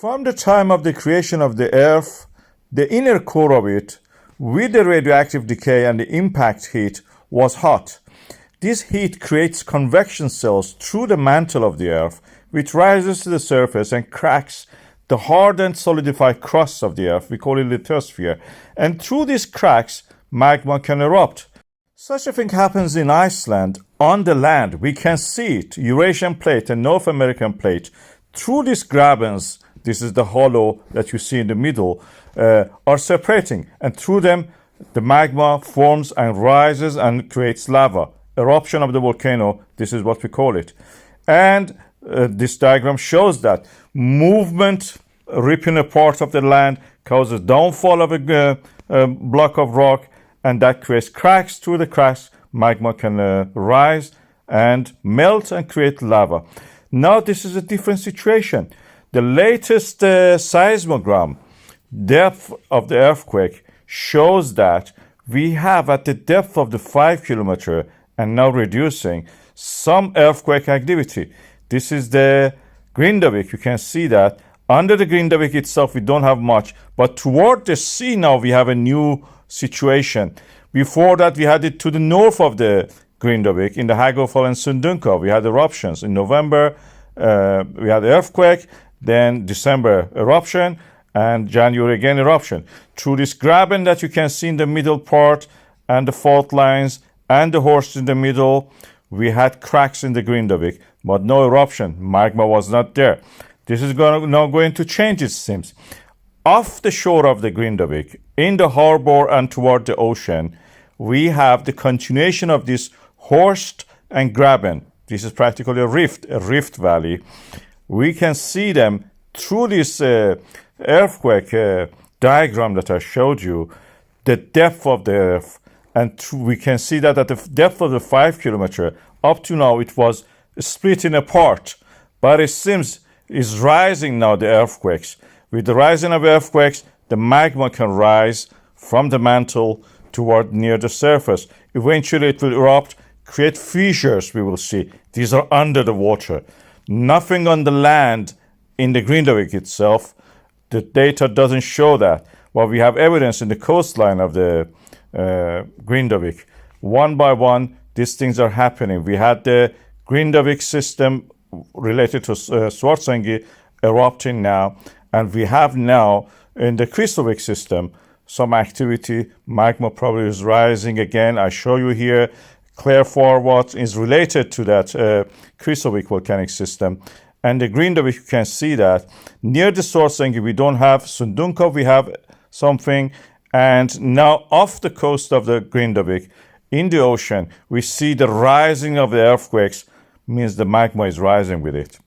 From the time of the creation of the Earth, the inner core of it, with the radioactive decay and the impact heat, was hot. This heat creates convection cells through the mantle of the Earth, which rises to the surface and cracks the hardened solidified crust of the Earth. We call it lithosphere. And through these cracks, magma can erupt. Such a thing happens in Iceland on the land. We can see it, Eurasian plate and North American plate. Through these grabens, this is the hollow that you see in the middle, are separating. And through them, the magma forms and rises and creates lava. Eruption of the volcano, this is what we call it. And this diagram shows that movement, ripping a part of the land, causes downfall of a block of rock, and that creates cracks. Through the cracks, magma can rise and melt and create lava. Now this is a different situation. The latest seismogram depth of the earthquake shows that we have at the depth of the 5 kilometer and now reducing some earthquake activity. This is the Grindavík. You can see that under the Grindavík itself we don't have much, but toward the sea now we have a new situation. Before that we had it to the north of the Grindavík in the Harbour and Sundunka. We had eruptions in November. We had earthquake, then December eruption, and January again eruption. Through this graben that you can see in the middle part and the fault lines and the horse in the middle, we had cracks in the Grindavík, but no eruption. Magma was not there. This is now going to change, it seems. Off the shore of the Grindavík, in the harbor and toward the ocean, we have the continuation of this horst and graben. This is practically a rift valley. We can see them through this earthquake diagram that I showed you, the depth of the earth, and we can see that at the depth of the 5 kilometer, up to now it was splitting apart, but it seems is rising now, the earthquakes. With the rising of earthquakes, the magma can rise from the mantle toward near the surface. Eventually it will erupt, create fissures, we will see. These are under the water. Nothing on the land in the Grindavík itself. The data doesn't show that. Well, we have evidence in the coastline of the Grindavík. One by one, these things are happening. We had the Grindavík system related to Svartsengi erupting now, and we have now in the Kristallvik system some activity. Magma probably is rising again. I show you here. Clear forward is related to that Kristallvik volcanic system. And the Grindavík, you can see that. Near the Svartsengi, we don't have Sundunka, we have something. And now off the coast of the Grindavík, in the ocean, we see the rising of the earthquakes, means the magma is rising with it.